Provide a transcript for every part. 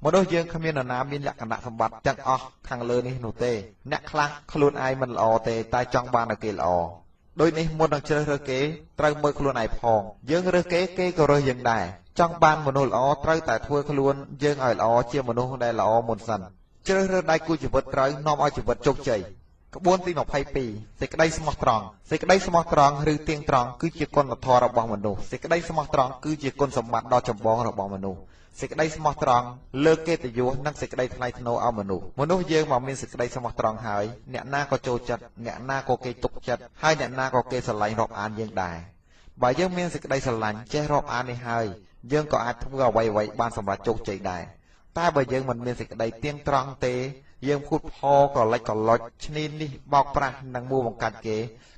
មនុស្សយើងគ្មាននរណាមានលក្ខណៈសម្បត្តិទាំងអស់ខាងលើនេះនោះទេអ្នកខ្លះខ្លួនឯងមិនល្អទេតែចង់បានតែគេល្អដោយនេះមុននឹងជ្រើសរើសគេត្រូវមើលខ្លួនឯងផងយើងរើសគេគេក៏រើសយើងដែរចង់បានមនុស្សល្អត្រូវតែធ្វើខ្លួនយើងឲ្យល្អជាមនុស្សដែលល្អមុនសិនជ្រើសរើសដៃគូជីវិតត្រូវនាំឲ្យជីវិតជោគជ័យក្បួនទី22សេចក្តីស្មោះត្រង់សេចក្តីស្មោះត្រង់ឬទៀងត្រង់គឺជាគុណធម៌របស់មនុស្សសេចក្តីស្មោះត្រង់គឺជាគុណសម្បត្តិដ៏ចម្បងរបស់មនុស្សសេចក្តីស្មោះត្រង់លើកកិត្តិយសនិងសេចក្តីថ្លៃថ្នូរឲ្យមនុស្សយើងមកមានសេចក្តីស្មោះត្រង់ហើយអ្នកណាក៏ចូលចិត្តអ្នកណាក៏គេទុកចិត្តហើយអ្នកណាក៏គេស្រឡាញ់រាប់អានយើងដែរបើយើងមានសេចក្តីស្រឡាញ់ចេះរាប់អាននេះហើយយើងក៏អាចធ្វើអ្វីៗបានសម្រេចជោគជ័យដែរតែបើយើងមិនមានសេចក្តីទៀងត្រង់ទេយើងพูดផលក៏លិចក៏លុចឈ្នានីសបោកប្រាស់និងមួបង្កាច់គេ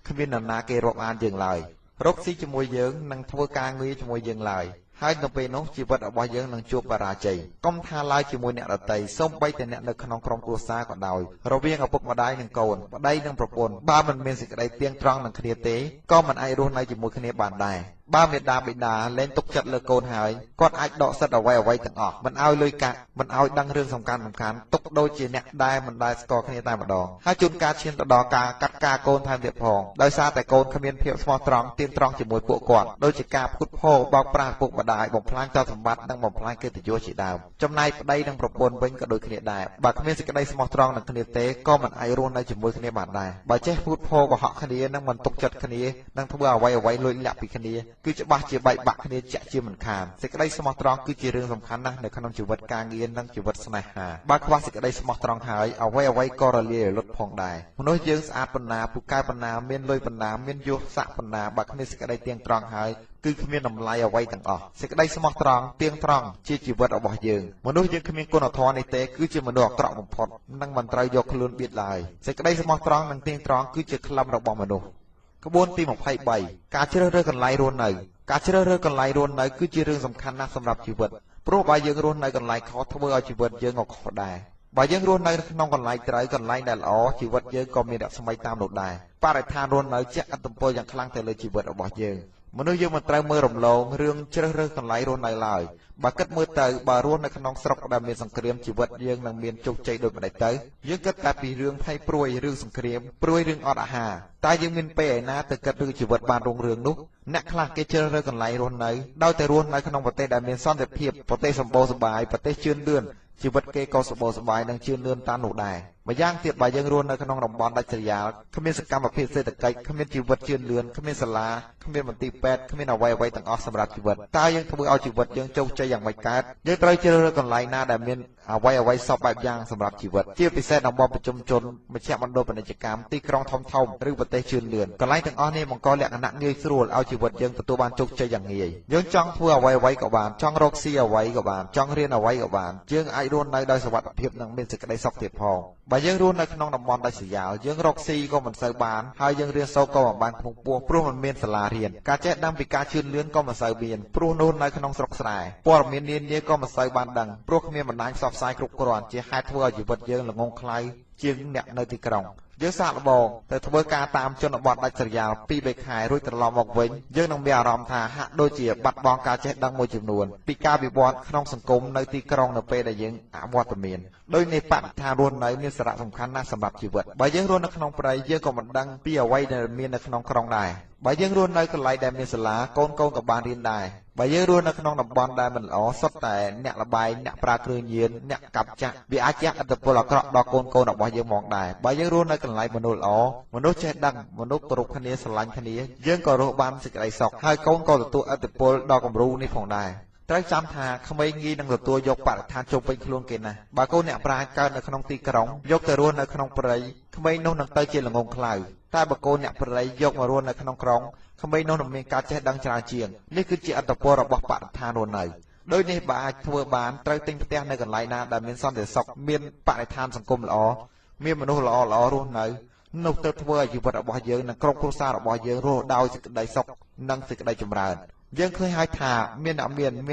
គ្មាននរណាគេរាប់អានយើងឡើយរកស៊ីជាមួយយើងនិងធ្វើការងារជាមួយយើងឡើយហើយនៅពេលនោះជីវិតរបស់យើងនឹងជួបបរាជ័យកុំថាឡើយជាមួយអ្នកដទៃសូម្បីតែអ្នកនៅក្នុងក្រុមគ្រួសារក៏ដោយរវាងឪពុកម្ដាយនិងកូនប្តីនិងប្រពន្ធបើមិនមានសេចក្តីទៀងត្រង់នឹងគ្នាទេក៏មិនអាចរស់នៅជាមួយគ្នាបានដែរបើមេដាបិតាលែងទុកចិត្តលើកូនហើយគាត់អាចដកសិទ្ធអ្វីទាំងអស់មិនឲ្យលុយកាក់មិនឲ្យដឹងរឿងសំខាន់ទុកដូចជាអ្នកដែលមិនដែលស្គាល់គ្នាតែម្ដងហើយជួនកាលឈានទៅដល់ការកាត់ការកូនថែមទៀតផងដោយសារតែកូនគ្មានភាពស្មោះត្រង់ទៀងត្រង់ជាមួយពួកគាត់ដូចជាការផ្គត់ផ្គង់បោកប្រាស់ពុកម្ដាយបំផ្លាញទ្រព្យសម្បត្តិនិងបំផ្លាញកិត្តិយសជាដើមចំណែកប្តីនិងប្រពន្ធវិញក៏ដូចគ្នាដែរបើគ្មានសេចក្តីស្មោះត្រង់នឹងគ្នាទេក៏មិនអាចរស់នៅជាមួយគ្នាបានដែរបើចេះផ្គត់ផ្គង់កុហកគ្នានិងមិនទុកចិត្តគ្នានិងធ្វើអ្វីលួចលាក់ពីគ្នាគឺច្បាស់ជាបែកបាក់គ្នាចាក់ជាមិនខានសេចក្តីស្មោះត្រង់គឺជារឿងសំខាន់ណាស់នៅក្នុងជីវិតការងារនិងជីវិតស្នេហាបើខ្វះសេចក្តីស្មោះត្រង់ហើយអ្វីក៏រលាយរលត់ផងដែរមនុស្សយើងស្អាតប៉ុណ្ណាពូកែប៉ុណ្ណាមានលុយប៉ុណ្ណាមានយសស័ក្តិប៉ុណ្ណាបើគ្មានសេចក្តីទៀងត្រង់ហើយគឺគ្មានតម្លៃអ្វីទាំងអស់សេចក្តីស្មោះត្រង់ទៀងត្រង់ជាជីវិតរបស់យើងមនុស្សយើងគ្មានគុណធម៌នេះទេគឺជាមនុស្សអាក្រក់បំផុតនិងមិនត្រូវយកខ្លួនបៀតឡើយសេចក្តីស្មោះត្រង់និងទៀងត្រង់គឺជាក្លឹមរបស់មនុស្សក្បួនទី23ការជ្រើសរើសកន្លែងរស់នៅការជ្រើសរើសកន្លែងរស់នៅគឺជារឿងសំខាន់ណាស់សម្រាប់ជីវិតព្រោះបើយើងរស់នៅកន្លែងខុសធ្វើឲ្យជីវិតយើងក៏ខុសដែរបើយើងរស់នៅក្នុងកន្លែងត្រូវកន្លែងដែលល្អជីវិតយើងក៏មានរស្មីតាមនោះដែរបរិស្ថានរស់នៅជះឥទ្ធិពលយ៉ាងខ្លាំងទៅលើជីវិតរបស់យើងមនុស្សយើងមិនត្រូវមើលរំលងរឿងជ្រើសរើសកន្លែងរស់នៅឡើយបើគិតមើលទៅបើរស់នៅក្នុងស្រុកដែលមានសង្គ្រាមជីវិតយើងនឹងមានជោគជ័យដូចម្តេចទៅយើងគិតតែពីរឿងភ័យព្រួយរឿងសង្គ្រាមព្រួយរឿងអត់អាហារតែយើងមានពេលឯណាទៅគិតរឿងជីវិតបានរុងរឿងនោះអ្នកខ្លះគេជ្រើសរើសកន្លែងរស់នៅដោយតែរស់នៅក្នុងប្រទេសដែលមានសន្តិភាពប្រទេសសម្បូរសប្បាយប្រទេសជឿនលឿនជីវិតគេក៏សម្បូរសប្បាយនិងជឿនលឿនតាមនោះដែរម្យ៉ាងទៀតបើយើងរស់នៅក្នុងតំបន់ដាច់ស្រយាលគ្មានសកម្មភាពសេដ្ឋកិច្ចគ្មានជីវិតជឿនលឿនគ្មានសាលាគ្មានមន្ទីរពេទ្យគ្មានអ្វីទាំងអស់សម្រាប់ជីវិតតើយើងធ្វើឲ្យជីវិតយើងជោគជ័យយ៉ាងម៉េចកើតយើងត្រូវជ្រើសរើសកន្លែងណាដែលមានអ្វីសពបែបយ៉ាងសម្រាប់ជីវិតជាពិសេសតំបន់ប្រជុំជនមជ្ឈមណ្ឌលពាណិជ្ជកម្មទីក្រុងធំឬប្រទេសជឿនលឿនកន្លែងទាំងអស់នេះបង្កលក្ខណៈងាយស្រួលឲ្យជីវិតយើងទទួលបានជោគជ័យយ៉ាងងាយយើងចង់ធ្វើអ្វីក៏បានចង់រកស៊ីអ្វីក៏បានចង់រៀនអ្វីក៏បានយើងអាចរស់នៅដោយសុវត្ថិភាពនិងមានសេចក្តីសុខទៀតផងបើយើងរស់នៅក្នុងតំបន់ដាច់ស្រយាលយើងរកស៊ីក៏មិនសូវបានហើយយើងរៀនសូត្រក៏មិនបានខ្ពង់ខ្ពស់ព្រោះមិនមានសាលារៀនការចេះដឹងពីការជឿនលឿនក៏មិនសូវមានព្រោះនោះនៅក្នុងស្រុកស្រែព័ត៌មាននានាក៏មិនសូវបានដឹងព្រោះគ្មានបណ្ដាញផ្សព្វផ្សាយគ្រប់គ្រាន់ជាហេតុធ្វើឲ្យជីវិតយើងល្ងងខ្លៅជាងអ្នកនៅទីក្រុងយើងសាកល្បងទៅធ្វើការតាមជនបទដាច់ស្រយាល2-3ខែរួចត្រឡប់មកវិញយើងនឹងមានអារម្មណ៍ថាហាក់ដូចជាបាត់បង់ការចេះដឹងមួយចំនួនពីការវិវត្តក្នុងសង្គមនៅទីក្រុងនៅពេលដែលយើងអវត្តមានដោយនេះបរិស្ថានរស់នៅមានសារៈសំខាន់ណាស់សម្រាប់ជីវិតបើយើងរស់នៅក្នុងព្រៃយើងក៏មិនដឹងពីអ្វីដែលមាននៅក្នុងក្រុងដែរបើយើងរស់នៅកន្លែងដែលមានសាលាកូនក៏បានរៀនដែរបើយើងរស់នៅក្នុងតំបន់ដែលមិនល្អសុទ្ធតែអ្នកលបែងអ្នកប្រើគ្រឿងញៀនអ្នកកាប់ចាក់វាអាចជះឥទ្ធិពលអាក្រក់ដល់កូនរបស់យើងមកដែរបើយើងរស់នៅកន្លែងមនុស្សល្អមនុស្សចេះដឹងមនុស្សគោរពគ្នាស្រឡាញ់គ្នាយើងក៏រស់បានសេចក្តីសុខហើយកូនក៏ទទួលឥទ្ធិពលដល់គំរូនេះផងដែរត្រូវចាំថាក្មេងងាយនឹងទទួលយកបរិស្ថានជុំវិញខ្លួនគេណាស់បើកូនអ្នកប្រាជ្ញកើតនៅក្នុងទីក្រុងយកទៅរស់នៅក្នុងព្រៃក្មេងនោះនឹងទៅជាល្ងងខ្លៅតែបើកូនអ្នកព្រៃយកមករស់នៅក្នុងក្រុងក្មេងនោះនឹងមានការចេះដឹងច្រើនជាងនេះគឺជាឥទ្ធិពលរបស់បរិស្ថានរស់នៅដោយនេះបើអាចធ្វើបានត្រូវទិញផ្ទះនៅកន្លែងណាដែលមានសន្តិសុខមានបរិស្ថានសង្គមល្អមានមនុស្សល្អរស់នៅនោះទៅធ្វើឲ្យជីវិតរបស់យើងនិងក្រុមគ្រួសាររបស់យើងរស់ដោយសេចក្តីសុខនិងសេចក្តីចម្រើនយើងឃើញហើយថាមាន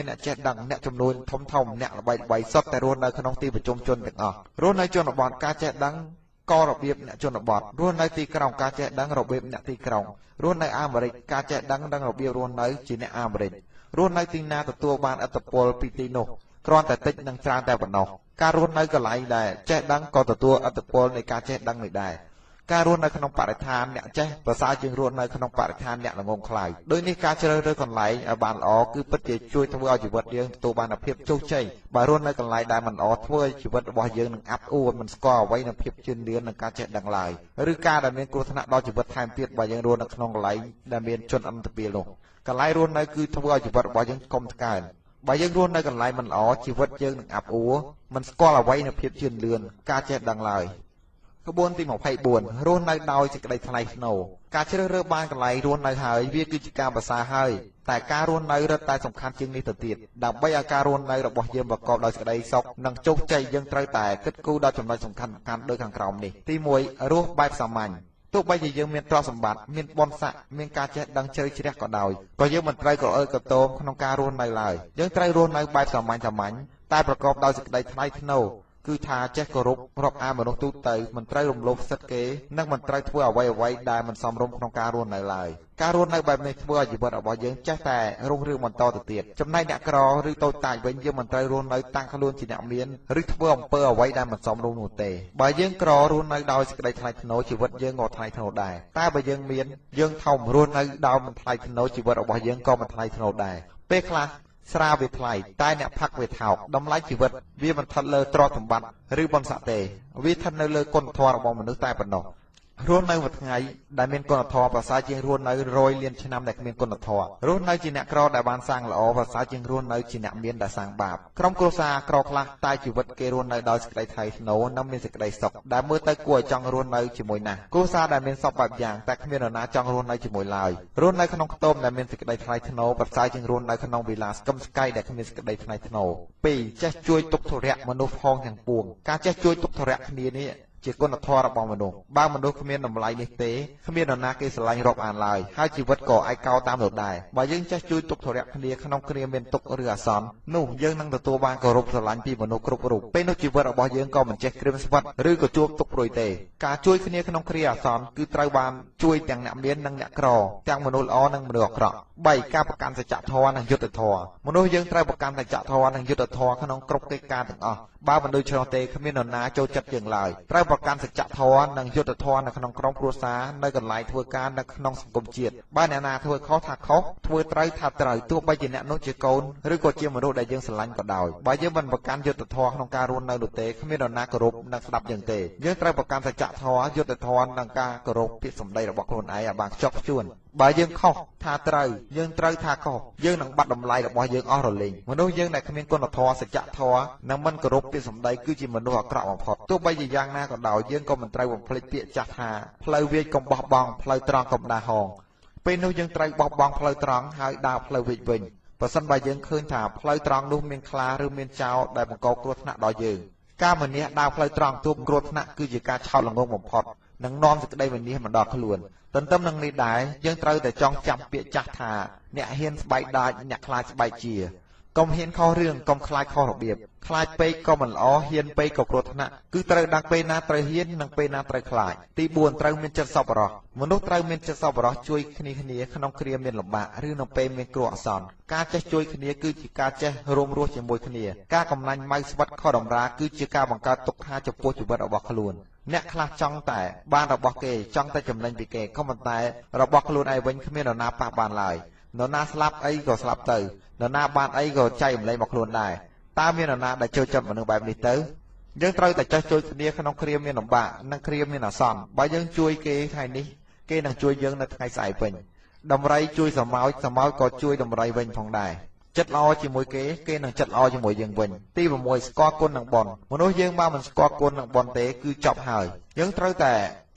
អ្នកចេះដឹងអ្នកចំនួនធំអ្នកល្បីសុទ្ធតែរស់នៅក្នុងទីប្រជុំជនទាំងអស់រស់នៅជនបទការចេះដឹងក៏របៀបអ្នកជនបទរស់នៅទីក្រុងការចេះដឹងរបៀបអ្នកទីក្រុងរស់នៅអាមេរិកការចេះដឹងរបៀបរស់នៅជាអ្នកអាមេរិករស់នៅទីណាទទួលបានឥទ្ធិពលពីទីនោះ គ្រាន់តែតិចនិងច្រើនតែប៉ុណ្ណោះការរស់នៅកន្លែងដែលចេះដឹងក៏ទទួលឥទ្ធិពលនៃការចេះដឹងនេះដែរការរស់នៅក្នុងបរិស្ថានអ្នកចេះប្រសើរជាងរស់នៅក្នុងបរិស្ថានអ្នកល្ងងខ្លៅដោយនេះការជ្រើសរើសកន្លែងឲ្យបានល្អគឺពិតជាជួយធ្វើឲ្យជីវិតយើងទទួលបានភាពជោគជ័យបើរស់នៅកន្លែងដែលមិនល្អធ្វើឲ្យជីវិតរបស់យើងនឹងអាប់អួរមិនស្គាល់អ្វីនឹងភាពជឿនលឿននិងការចេះដឹងឡើយឬការដែលមានគ្រោះថ្នាក់ដល់ជីវិតថែមទៀតបើយើងរស់នៅក្នុងកន្លែងដែលមានជនអន្តពាលនោះកន្លែងរស់នៅគឺធ្វើឲ្យជីវិតរបស់យើងកុំថ្កើងបើយើងរស់នៅកន្លែងមិនល្អជីវិតយើងនឹងអាប់អួរមិនស្គាល់អ្វីនឹងភាពជឿនលឿនការចេះដឹងឡើយក្បួនទី24រស់នៅដោយសេចក្តីថ្លៃថ្នូរការជ្រើសរើសបានកន្លែងរស់នៅហើយវាគឺជាការប្រសើរហើយតែការរស់នៅរឹតតែសំខាន់ជាងនេះទៅទៀតដើម្បីឲ្យការរស់នៅរបស់យើងប្រកបដោយសេចក្តីសុខនិងជោគជ័យយើងត្រូវតែគិតគូរដល់ចំណុចសំខាន់ៗដូចខាងក្រោមនេះទី1រស់បែបសាមញ្ញទោះបីជាយើងមានទ្រព្យសម្បត្តិមានបុណ្យស័ក្តិមានការចេះដឹងជ្រៅជ្រះក៏ដោយក៏យើងមិនត្រូវកអើកតោមក្នុងការរស់នៅឡើយយើងត្រូវរស់នៅបែបសាមញ្ញតែប្រកបដោយសេចក្តីថ្លៃថ្នូរគឺថាចេះគោរពរាប់អានមនុស្សទូទៅមិនត្រូវរំលោភសិទ្ធិគេនិងមិនត្រូវធ្វើអ្វីៗដែលមិនសមរម្យក្នុងការរស់នៅឡើយការរស់នៅបែបនេះធ្វើឲ្យជីវិតរបស់យើងចេះតែរុងរឿងបន្តទៅទៀតចំណែកអ្នកក្រឬតូចតាចវិញយើងមិនត្រូវរស់នៅតាំងខ្លួនជាអ្នកមានឬធ្វើអំពើអ្វីដែលមិនសមរម្យនោះទេបើយើងក្ររស់នៅដោយសេចក្តីថ្លៃថ្នូរជីវិតយើងក៏ថ្លៃថ្នូរដែរតែបើយើងមានយើងធំរស់នៅដោយមិនថ្លៃថ្នូរជីវិតរបស់យើងក៏មិនថ្លៃថ្នូរដែរពេលខ្លះស្រាវាថ្លៃតែអ្នកផឹកវាថោកតម្លៃជីវិតវាមិនស្ថិតលើទ្រព្យសម្បត្តិឬបុណ្យស័ក្តិទេវាស្ថិតនៅលើគុណធម៌របស់មនុស្សតែប៉ុណ្ណោះរស់នៅមួយថ្ងៃដែលមានគុណធម៌ប្រសើរជាងរស់នៅ100លានឆ្នាំដែលគ្មានគុណធម៌រស់នៅជាអ្នកក្រដែលបានសាងល្អប្រសើរជាងរស់នៅជាអ្នកមានដែលសាងបាបក្រុមគ្រួសារក្រខ្លះតែជីវិតគេរស់នៅដោយសេចក្តីថ្លៃថ្នូរនិងមានសេចក្តីសុខដែលមើលទៅគួរឲ្យចង់រស់នៅជាមួយណាស់គ្រួសារដែលមានសពបែបយ៉ាងតែគ្មាននរណាចង់រស់នៅជាមួយឡើយរស់នៅក្នុងខ្ទមដែលមានសេចក្តីថ្លៃថ្នូរប្រសើរជាងរស់នៅក្នុងវិឡាសស្កឹមស្កៃដែលគ្មានសេចក្តីថ្លៃថ្នូរ2ចេះជួយទុក្ខធុរៈមនុស្សផងទាំងពួងការចេះជួយទុក្ខធុរៈគ្នានេះជាគុណធម៌របស់មនុស្សបើមនុស្សគ្មានតម្លៃនេះទេគ្មាននរណាគេស្រឡាញ់រាប់អានឡើយហើយជីវិតក៏ឯកោតាមនោះដែរបើយើងចេះជួយទុក្ខធុរៈគ្នាក្នុងគ្រាមានទុក្ខឬអាសន្ននោះយើងនឹងទទួលបានគោរពស្រឡាញ់ពីមនុស្សគ្រប់រូបពេលនោះជីវិតរបស់យើងក៏មិនចេះក្រៀមស្វិតឬក៏ជួបទុក្ខព្រួយទេការជួយគ្នាក្នុងគ្រាអាសន្នគឺត្រូវបានជួយទាំងអ្នកមាននិងអ្នកក្រទាំងមនុស្សល្អនិងមនុស្សអាក្រក់3ការប្រកាន់សច្ចធម៌និងយុត្តិធម៌មនុស្សយើងត្រូវប្រកាន់សច្ចធម៌និងយុត្តិធម៌ក្នុងគ្រប់កិច្ចការទាំងអស់បើមិនដូច្នោះទេគ្មាននរណាចូលចិត្តយើងឡើយត្រូវប្រកាន់សច្ចធម៌និងយុត្តិធម៌នៅក្នុងក្រុមគ្រួសារនៅកន្លែងធ្វើការនៅក្នុងសង្គមជាតិបើអ្នកណាធ្វើខុសថាខុសធ្វើត្រូវថាត្រូវទោះបីជាអ្នកនោះជាកូនឬក៏ជាមនុស្សដែលយើងស្រឡាញ់ក៏ដោយបើយើងមិនប្រកាន់យុត្តិធម៌ក្នុងការរស់នៅនោះទេគ្មាននរណាគោរពនិងស្ដាប់យើងទេយើងត្រូវប្រកាន់សច្ចធម៌យុត្តិធម៌និងការគោរពពាក្យសម្ដីរបស់ខ្លួនឯងឲ្យបានខ្ជាប់ខ្ជួនបើយើងខុសថាត្រូវយើងត្រូវថាខុសយើងនឹងបាត់តម្លៃរបស់យើងអស់រលីងមនុស្សយើងដែលគ្មានគុណធម៌សច្ចធម៌និងមិនគោរពពាក្យសម្ដីគឺជាមនុស្សអាក្រក់បំផុតទោះបីជាយ៉ាងណាក៏ដោយយើងក៏មិនត្រូវបំភ្លេចពាក្យចាស់ថាផ្លូវវាចកុំបោះបង់ផ្លូវត្រង់កុំដើរហោងពេលនោះយើងត្រូវបោះបង់ផ្លូវត្រង់ហើយដើរផ្លូវវាចវិញប្រសិនបើយើងឃើញថាផ្លូវត្រង់នោះមានខ្លាឬមានចោរដែលបង្កគ្រោះថ្នាក់ដល់យើងការម្នះដើរផ្លូវត្រង់ទូបគ្រោះថ្នាក់គឺជាការឆោតល្ងង់បំផុតនិងនាំសេចក្តីវិនាសមកដល់ខ្លួនទន្ទឹមនឹងនេះដែរយើងត្រូវតែចងចាំពាក្យចាស់ថាអ្នកហ៊ានស្បែកដាចអ្នកខ្លាចស្បែកជាកុំហ៊ានខុសរឿងកុំខ្លាចខុសរបៀបខ្លាចពេកក៏មិនល្អហ៊ានពេកក៏គ្រោះថ្នាក់គឺត្រូវដឹងពេលណាត្រូវហ៊ាននិងពេលណាត្រូវខ្លាចទី4ត្រូវមានចិត្តសប្បុរសមនុស្សត្រូវមានចិត្តសប្បុរសជួយគ្នាក្នុងគ្រាមានលំបាកឬនៅពេលមានគ្រោះអាសន្នការចេះជួយគ្នាគឺជាការចេះរួមរស់ជាមួយគ្នាការកំណាញ់ម៉ៅស្វិតខុសតម្រាគឺជាការបង្កើតទុក្ខថាចំពោះជីវិតរបស់ខ្លួនអ្នកខ្លះចង់តែបានរបស់គេចង់តែចំណេញពីគេក៏ប៉ុន្តែរបស់ខ្លួនឯងវិញគ្មាននរណាប៉ះបានឡើយនរណាស្លាប់អីក៏ស្លាប់ទៅនរណាបានអីក៏ចែកម្លែងមកខ្លួនដែរតើមាននរណាដែលចូលចិត្តមនុស្សបែបនេះទៅយើងត្រូវតែចេះជួយគ្នាក្នុងគ្រាមានលំបាកនិងគ្រាមានអាសន្នបើយើងជួយគេថ្ងៃនេះគេនឹងជួយយើងនៅថ្ងៃស្អែកវិញដំរីជួយស្រមោចក៏ជួយដំរីវិញផងដែរចិត្តល្អជាមួយគេនឹងចិត្តល្អជាមួយយើងវិញទី6ស្គាល់គុណនិងបុណ្យមនុស្សយើងបើមិនស្គាល់គុណនិងបុណ្យទេគឺចប់ហើយយើងត្រូវតែ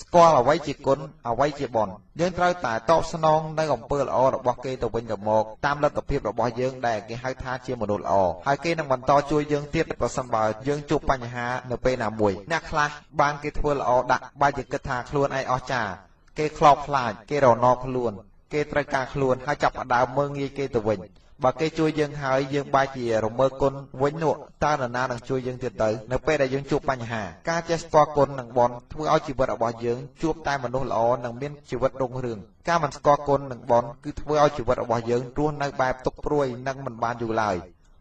ស្គាល់អ្វីជាគុណអ្វីជាបុណ្យយើងត្រូវតែតបស្នងនៅអំពើល្អរបស់គេទៅវិញទៅមកតាមលទ្ធភាពរបស់យើងដែលគេហៅថាជាមនុស្សល្អហើយគេនឹងបន្តជួយយើងទៀតប្រសិនបើយើងជួបបញ្ហានៅពេលណាមួយអ្នកខ្លះបានគេធ្វើល្អដាក់បែរជាគិតថាខ្លួនឯងអស្ចារ្យគេខ្លោបខ្លាចគេរណោខ្លួនគេត្រូវការខ្លួនហើយចាប់ផ្ដើមមើលងាយគេទៅវិញបើគេជួយយើងហើយយើងបែរជារមើលគុណវិញនោះតើនរណានឹងជួយយើងទៀតទៅនៅពេលដែលយើងជួបបញ្ហាការចេះស្គាល់គុណនិងបុណ្យធ្វើឲ្យជីវិតរបស់យើងជួបតែមនុស្សល្អនិងមានជីវិតរុងរឿងការមិនស្គាល់គុណនិងបុណ្យគឺធ្វើឲ្យជីវិតរបស់យើងរស់នៅបែបទុក្ខព្រួយនិងមិនបានយូរឡើយ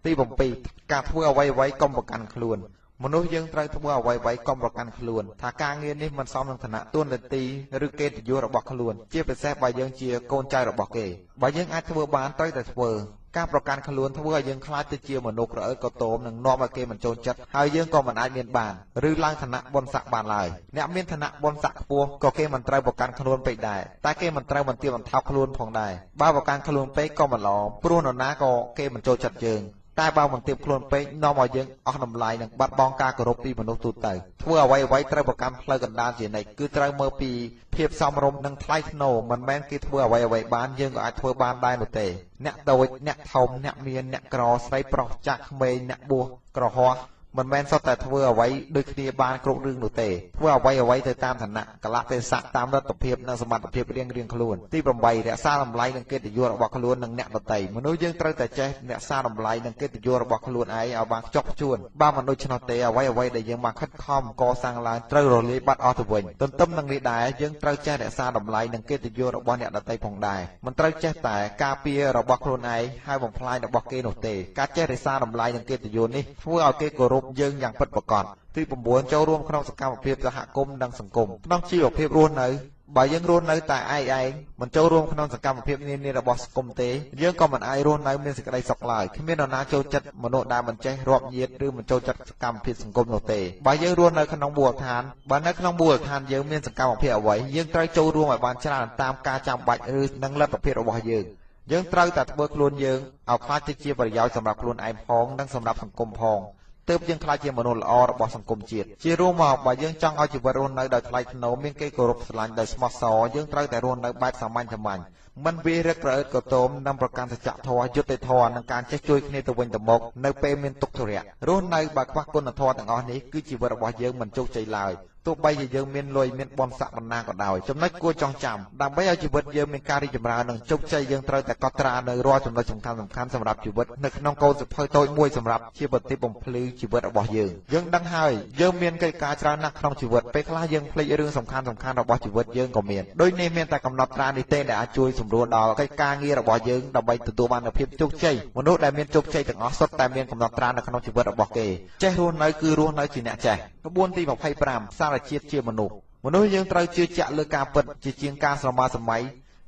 ទី7ការធ្វើអ្វីៗកុំប្រកាន់ខ្លួនមនុស្សយើងត្រូវធ្វើអ្វីៗកុំប្រកាន់ខ្លួនថាការងារនេះមិនសមនឹងឋានៈទួនាទីឬកិត្តិយសរបស់ខ្លួនជាពិសេសបើយើងជាកូនចៅរបស់គេបើយើងអាចធ្វើបានត្រូវតែធ្វើការប្រកាន់ខ្លួនធ្វើឲ្យយើងខ្លាចទៅជាមនុស្សក្រអើតកតោមនិងនាំឲ្យគេមិនចូលចិត្តហើយយើងក៏មិនអាចមានបានឬឡើងឋានៈបុណ្យស័ក្តិបានឡើយអ្នកមានឋានៈបុណ្យស័ក្តិខ្ពស់ក៏គេមិនត្រូវប្រកាន់ខ្លួនពេកដែរតែគេមិនត្រូវបន្ទាបបន្ថោកខ្លួនផងដែរបើប្រកាន់ខ្លួនពេកក៏មិនល្អព្រោះនរណាក៏គេមិនចូលចិត្តយើងតែបើមិនទៀបខ្លួនពេកនាំឲ្យយើងអស់តម្លៃនិងបាត់បង់ការគោរពពីមនុស្សទូទៅធ្វើអ្វីៗត្រូវប្រកាន់ផ្លូវកណ្ដាលជានិច្ចគឺត្រូវមើលពីភាពសមរម្យនិងថ្លៃថ្នូរមិនមែនគេធ្វើអ្វីៗបានយើងក៏អាចធ្វើបានដែរនោះទេអ្នកតូចអ្នកធំអ្នកមានអ្នកក្រស្រីប្រុសចាស់ក្មេងអ្នកបួសក្រហមមិនមែនសុទ្ធតែធ្វើអ្វីដូចគ្នាបានគ្រប់រឿងនោះទេធ្វើអ្វីៗទៅតាមឋានៈកលៈទេសៈតាមលទ្ធភាពនិងសមត្ថភាពរៀងៗខ្លួនទី8រក្សាតម្លៃនិងកិត្តិយសរបស់ខ្លួននិងអ្នកដទៃមនុស្សយើងត្រូវតែចេះរក្សាតម្លៃនិងកិត្តិយសរបស់ខ្លួនឯងឲ្យបានខ្ជាប់ខ្ជួនបើមិនដូច្នោះទេអ្វីៗដែលយើងបានខិតខំកសាងឡើងត្រូវរលាយបាត់អស់ទៅវិញទន្ទឹមនឹងនេះដែរយើងត្រូវចេះរក្សាតម្លៃនិងកិត្តិយសរបស់អ្នកដទៃផងដែរមិនត្រូវចេះតែការពាររបស់ខ្លួនឯងហើយបំផ្លាញរបស់គេនោះទេការចេះរក្សាតម្លៃនិងកិត្តិយសនេះធ្វើឲ្យគេគោរពយើងយ៉ាងពិតប្រាកដទី9ចូលរួមក្នុងសកម្មភាពសហគមន៍និងសង្គមក្នុងជីវភាពរស់នៅបើយើងរស់នៅតែឯងមិនចូលរួមក្នុងសកម្មភាពនានារបស់សង្គមទេយើងក៏មិនអាចរស់នៅមានសេចក្តីសុខឡើយគ្មាននរណាចូលចិត្តមនុស្សដែលមិនចេះរាប់ញាតឬមិនចូលចិត្តសកម្មភាពសង្គមនោះទេបើយើងរស់នៅក្នុងមូលដ្ឋានបើនៅក្នុងមូលដ្ឋានយើងមានសកម្មភាពអ្វីយើងត្រូវចូលរួមឲ្យបានច្រើនតាមការចាំបាច់ឬនឹងលទ្ធភាពរបស់យើងត្រូវតែធ្វើខ្លួនយើងឲ្យខ្លាចទៅជាប្រយោជន៍សម្រាប់ខ្លួនឯងផងនិងសម្រាប់សង្គមផងទើបយើងខ្លាចជាមនុស្សល្អរបស់សង្គមជាតិជារួមមកបើយើងចង់ឲ្យជីវិតរស់នៅដោយថ្លៃថ្នូរមានគេគោរពស្រឡាញ់ដោយស្មោះសរយើងត្រូវតែរស់នៅបែបសាមញ្ញមិនវារឹកក្រអឺតកតោមនិងប្រកាន់សច្ចធម៌យុត្តិធម៌និងការចេះជួយគ្នាទៅវិញទៅមកនៅពេលមានទុក្ខធុរៈរស់នៅបើខ្វះគុណធម៌ទាំងអស់នេះគឺជីវិតរបស់យើងមិនជោគជ័យឡើយទោះបីជាយើងមានលុយមានបុណ្យស័ក្តិបណ្ណាក៏ដោយចំណុចគួរចងចាំដើម្បីឲ្យជីវិតយើងមានការរីកចម្រើននិងជោគជ័យយើងត្រូវតែកត់ត្រានៅរាល់ចំណុចសំខាន់ៗសម្រាប់ជីវិតនៅក្នុងកូនសៀវភៅតូចមួយសម្រាប់ជាប្រតិបំភ្លឺជីវិតរបស់យើងដឹងហើយយើងមានកិច្ចការច្រើនណាស់ក្នុងជីវិតពេលខ្លះយើងភ្លេចរឿងសំខាន់ៗរបស់ជីវិតយើងក៏មានដូចនេះមានតែកំណត់ត្រានេះទេដែលអាចជួយសម្រួលដល់កិច្ចការងាររបស់យើងដើម្បីទទួលបាននូវភាពជោគជ័យមនុស្សដែលមានជោគជ័យទាំងអស់សុទ្ធតែមានកំណត់ត្រានៅក្នុងជីវិតរបស់គេចេះរស់នៅគឺរស់នៅជាអ្នកចេះក្បួនទី25សារជាតិជាមនុស្សយើងត្រូវជឿជាក់លើការពិតជាជាងការស្រមើស្រមៃ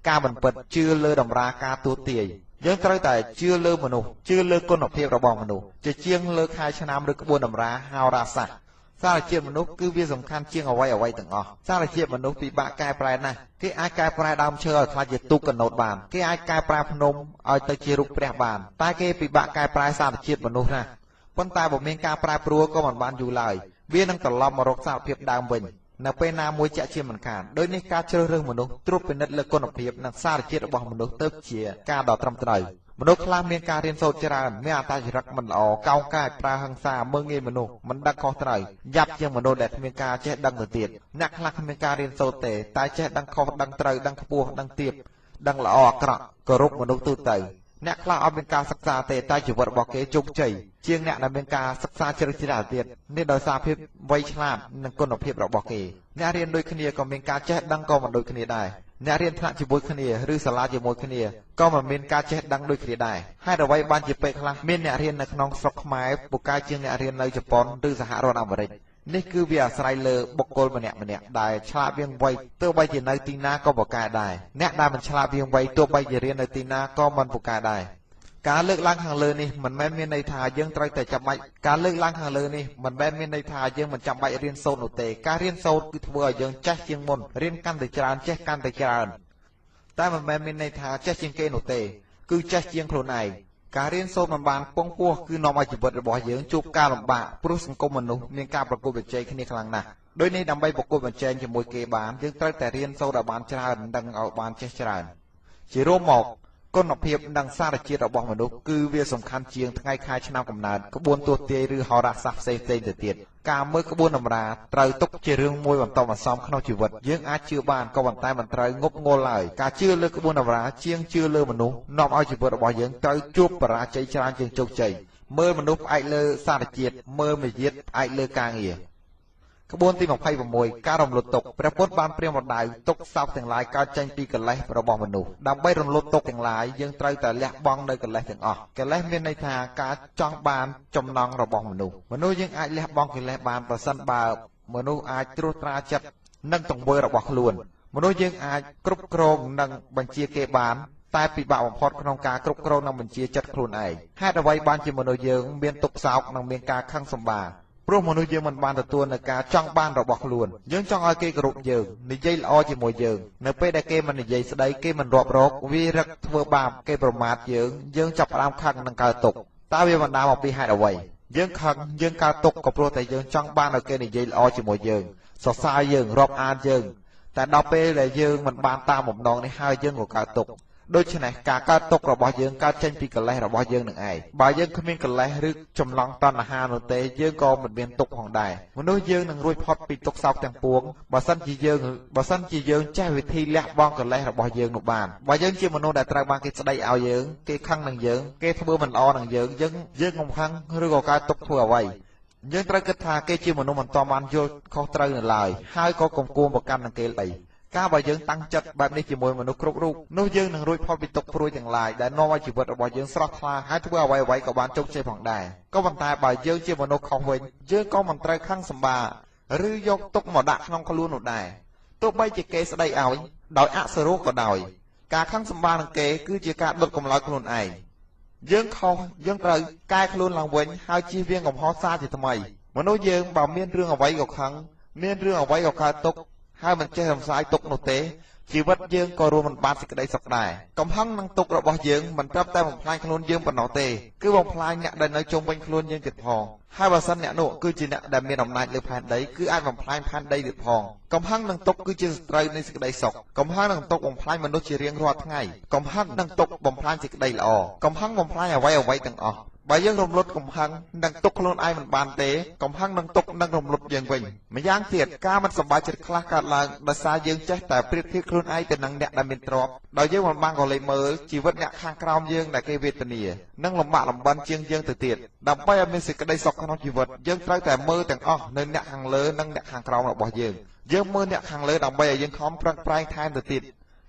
ការមិនពិតជឿលើតម្រាការទូទាយយើងត្រូវតែជឿលើមនុស្សជឿលើគុណភាពរបស់មនុស្សជាជាងលើខែឆ្នាំឬក្បួនតម្រាហោរាសាស្ត្រសារជាតិមនុស្សគឺវាសំខាន់ជាងអ្វីទាំងអស់សារជាតិមនុស្សពិបាកកែប្រែណាស់គេអាចកែប្រែដើមឈើឲ្យក្លាយជាទូកកណូតបានគេអាចកែប្រែភ្នំឲ្យទៅជារូបព្រះបានតែគេពិបាកកែប្រែសារជាតិមនុស្សណាស់ប៉ុន្តែបើមានការប្រែប្រួលក៏មិនបានយូរឡើយវានឹងត្រឡប់មករកសារភាពដើមវិញនៅពេលណាមួយជាក់ជាមិនខានដោយនេះការជ្រើសរើសមនុស្សត្រួតពិនិត្យលើគុណភាពនិងសារជាតិរបស់មនុស្សទៅជាការដ៏ត្រឹមត្រូវមនុស្សខ្លះមានការរៀនសូត្រច្រើនមានអត្តចរិតមិនល្អកោងកាចប្រើហិង្សាមើលងាយមនុស្សមិនដឹងខុសត្រូវយ៉ាប់ជាងមនុស្សដែលគ្មានការចេះដឹងទៅទៀតអ្នកខ្លះគ្មានការរៀនសូត្រទេតែចេះដឹងខុសដឹងត្រូវដឹងខ្ពស់ដឹងទាបដឹងល្អអាក្រក់គោរពមនុស្សទូទៅអ្នកខ្លះអត់មានការសិក្សាទេតែជីវិតរបស់គេជោគជ័យជាងអ្នកដែលមានការសិក្សាជ្រៅជ្រះទៀតនេះដោយសារភាពវៃឆ្លាតនិងគុណភាពរបស់គេអ្នករៀនដូចគ្នាក៏មានការចេះដឹងក៏មិនដូចគ្នាដែរអ្នករៀនថ្នាក់ជាមួយគ្នាឬសាលាជាមួយគ្នាក៏មិនមានការចេះដឹងដូចគ្នាដែរហេតុអ្វីបានជាពេលខ្លះមានអ្នករៀននៅក្នុងស្រុកខ្មែរពូកែជាងអ្នករៀននៅជប៉ុនឬសហរដ្ឋអាមេរិកនេះគឺវាអាស្រ័យលើបុគ្គលម្នាក់ដែលឆ្លាតវាងវៃទោះបីជានៅទីណាក៏ពូកែដែរអ្នកដែលមិនឆ្លាតវាងវៃទោះបីជារៀននៅទីណាក៏មិនពូកែដែរការលើកឡើងខាងលើនេះមិនមែនមានន័យថាយើងត្រូវតែចាំបាច់ការលើកឡើងខាងលើនេះមិនមែនមានន័យថាយើងមិនចាំបាច់រៀនសូត្រនោះទេការរៀនសូត្រគឺធ្វើឲ្យយើងចេះជាងមុនរៀនកាន់តែច្រើនចេះកាន់តែច្រើនតែមិនមែនមានន័យថាចេះជាងគេនោះទេគឺចេះជាងខ្លួនឯងការរៀនសូត្រមិនបានពងពោះគឺនាំឲ្យជីវិតរបស់យើងជួបការលំបាកព្រោះសង្គមមនុស្សមានការប្រកួតប្រជែងគ្នាខ្លាំងណាស់ដោយនេះដើម្បីប្រកួតប្រជែងជាមួយគេបានយើងត្រូវតែរៀនសូត្រឲ្យបានច្រើននិងឲ្យបានចេះច្រើនជារួមមកគុណភាពនិងសារជាតិរបស់មនុស្សគឺវាសំខាន់ជាងថ្ងៃខែឆ្នាំកំណើតក្បួនទស្សន៍ទាយឬហោរាសាស្ត្រផ្សេងទៅទៀតការមើលក្បួនតម្រាត្រូវទុកជារឿងមួយបន្តបន្សំក្នុងជីវិតយើងអាចជឿបានក៏ប៉ុន្តែមិនត្រូវងប់ងល់ឡើយការជឿលើក្បួនតម្រាជាងជឿលើមនុស្សនាំឲ្យជីវិតរបស់យើងត្រូវជួបបរាជ័យច្រើនជាងជោគជ័យមើលមនុស្សផ្អែកលើសារជាតិមើលមាយាទផ្អែកលើការងារ ក្បួនទី26ការរំលត់ទុកព្រះពុទ្ធបានព្រាមរំដៅទុកសោកទាំងឡាយកើតចេញពីកិលេសរបស់មនុស្សដើម្បីរំលត់ទុកទាំងឡាយយើងត្រូវតែលះបង់នៅកិលេសទាំងអស់កិលេសមានន័យថាការចង់បានចំណង់របស់មនុស្សយើងអាចលះបង់កិលេសបានប្រសិនបើមនុស្សអាចត្រួតត្រាចិត្តនឹងទង្វើរបស់ខ្លួនមនុស្សយើងអាចគ្រប់គ្រងនិងបញ្ជាគេបានតែពិបាកបំផុតក្នុងការគ្រប់គ្រងនិងបញ្ជាចិត្តខ្លួនឯងហេតុអ្វីបានជាមនុស្សយើងមានទុក្ខសោកនិងមានការខឹងសម្បារព្រោះមនុស្សយើងមិនបានទទួលនៅការចង់បានរបស់ខ្លួនយើងចង់ឲ្យគេគោរពយើងនិយាយល្អជាមួយយើងនៅពេលដែលគេមិននិយាយស្ដីគេមិនរាប់រកវារឹកធ្វើបាបគេប្រមាថយើងចាប់ផ្ដើមខឹងនិងកើតទុក្ខតើវាបណ្ដាលមកពីហេតុអ្វីយើងខឹងយើងកើតទុក្ខក៏ព្រោះតែយើងចង់បានឲ្យគេនិយាយល្អជាមួយយើងសរសើរយើងរាប់អានយើងតែដល់ពេលដែលយើងមិនបានតាមបំណងនេះហើយយើងក៏កើតទុក្ខដូច្នេះការកើតទុក្ខរបស់យើងកើតចេញពីកិលេសរបស់យើងនឹងឯងបើយើងគ្មានកិលេសឬចម្លងតណ្ហានោះទេយើងក៏មិនមានទុក្ខផងដែរមនុស្សយើងនឹងរួចផុតពីទុក្ខសោកទាំងពួងបើសិនជាយើងចេះវិធីលះបង់កិលេសរបស់យើងនោះបានបើយើងជាមនុស្សដែលត្រូវបានគេស្ដីឲ្យយើងគេខឹងនឹងយើងគេធ្វើមិនល្អនឹងយើងកំខឹងឬក៏កើតទុក្ខធ្វើអ្វីយើងត្រូវគិតថាគេជាមនុស្សមិនតបានយល់ខុសត្រូវនៅឡើយហើយក៏កុំគួរប្រកាន់នឹងគេអីការបើយើងតាំងចិត្តបែបនេះជាមួយមនុស្សគ្រប់រូបនោះយើងនឹងរួចផុតពីទុក្ខព្រួយទាំងឡាយដែលនាំឲ្យជីវិតរបស់យើងស្រស់ថ្លាហើយធ្វើអ្វីៗក៏បានជោគជ័យផងដែរក៏ប៉ុន្តែបើយើងជាមនុស្សខុសវិញយើងក៏មិនត្រូវខឹងសម្បារឬយកទុក្ខមកដាក់ក្នុងខ្លួននោះដែរទោះបីជាគេស្ដីឲ្យដោយអសុរោះក៏ដោយការខឹងសម្បារនឹងគេគឺជាការដុតកម្លោចខ្លួនឯងយើងខុសយើងត្រូវកែខ្លួនឡើងវិញហើយជៀសវាងកំហុសសាជាថ្មីមនុស្សយើងបើមានរឿងអ្វីក៏ខឹងមានរឿងអ្វីក៏កើតទុក្ខហើយមិនចេះរំសាយទុក្ខនោះទេជីវិតយើងក៏រួមមិនបានសេចក្តីសុខដែរកំហឹងនឹងទុក្ខរបស់យើងមិនត្រឹមតែបំផ្លាញខ្លួនយើងប៉ុណ្ណោះទេគឺបំផ្លាញអ្នកដែលនៅជុំវិញខ្លួនយើងទៀតផងហើយបើសិនអ្នកនោះគឺជាអ្នកដែលមានអំណាចលើផែនដីគឺអាចបំផ្លាញផែនដីទៀតផងកំហឹងនឹងទុក្ខគឺជាសត្រូវនៃសេចក្តីសុខកំហឹងនឹងទុក្ខបំផ្លាញមនុស្សជារៀងរាល់ថ្ងៃកំហឹងនឹងទុក្ខបំផ្លាញសេចក្តីល្អកំហឹងបំផ្លាញអ្វីទាំងអស់បើយើងរំលត់កំហឹងនឹងទុក្ខខ្លួនឯងមិនបានទេកំហឹងនឹងទុក្ខនឹងរំលត់យើងវិញម្យ៉ាងទៀតការមិនសប្បាយចិត្តខ្លះកើតឡើងដោយសារយើងចេះតែប្រៀបធៀបខ្លួនឯងទៅនឹងអ្នកដែលមានទ្រព្យដោយយើងមិនបានក៏លេចមើលជីវិតអ្នកខាងក្រោមយើងដែលគេវេទនានិងលំបាកលំបិនជាងយើងទៅទៀតដើម្បីឲ្យមានសេចក្តីសុខក្នុងជីវិតយើងត្រូវតែមើលទាំងអស់នៅអ្នកខាងលើនិងអ្នកខាងក្រោមរបស់យើងមើលអ្នកខាងលើដើម្បីឲ្យយើងខំប្រឹងប្រែងថែមទៅទៀ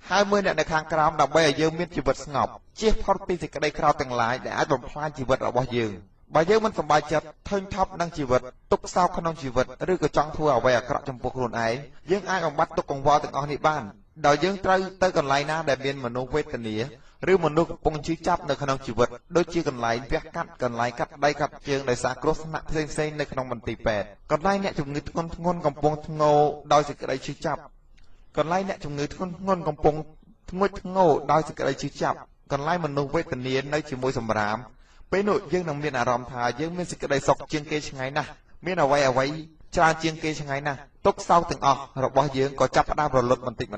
តហើយមើលអ្នកនៅខាងក្រោមដើម្បីឲ្យយើងមានជីវិតស្ងប់ជៀសផុតពីសេចក្តីក្រោធទាំងឡាយដែលអាចបំផ្លាញជីវិតរបស់យើងបើយើងមិនសប្បាយចិត្តធុញថប់នឹងជីវិតទុក្ខសោកក្នុងជីវិតឬក៏ចង់ធ្វើអ្វីអាក្រក់ចំពោះខ្លួនឯងយើងអាចបំបត្តិទុក្ខកង្វល់ទាំងអស់នេះបានដោយយើងត្រូវទៅកន្លែងណាដែលមានមនុស្សវេទនាឬមនុស្សកំពុងឈឺចាប់នៅក្នុងជីវិតដូចជាកន្លែងវះកាត់កន្លែងកាត់ដៃកាត់ជើងដោយសារគ្រោះថ្នាក់ផ្សេងៗនៅក្នុងមន្ទីរពេទ្យកន្លែងអ្នកជំងឺធ្ងន់ធ្ងរកំពុងធ្ងោដោយសេចក្តីឈឺចាប់កន្លែងអ្នកជំងឺធ្ងន់ធ្ងរកំពុងធ្ងន់ធ្ងរដោយសេចក្តីឈឺចាប់កន្លែងមនុស្សវេទនានៅជាមួយសម្រាមពេលនោះយើងនឹងមានអារម្មណ៍ថាយើងមានសេចក្តីសុខជាងគេឆ្ងាយណាស់មានអ្វីច្រើនជាងគេឆ្ងាយណាស់ទុក្ខសោកទាំងអស់របស់យើងក៏ចាប់ផ្ដើមរលត់បន្តិចម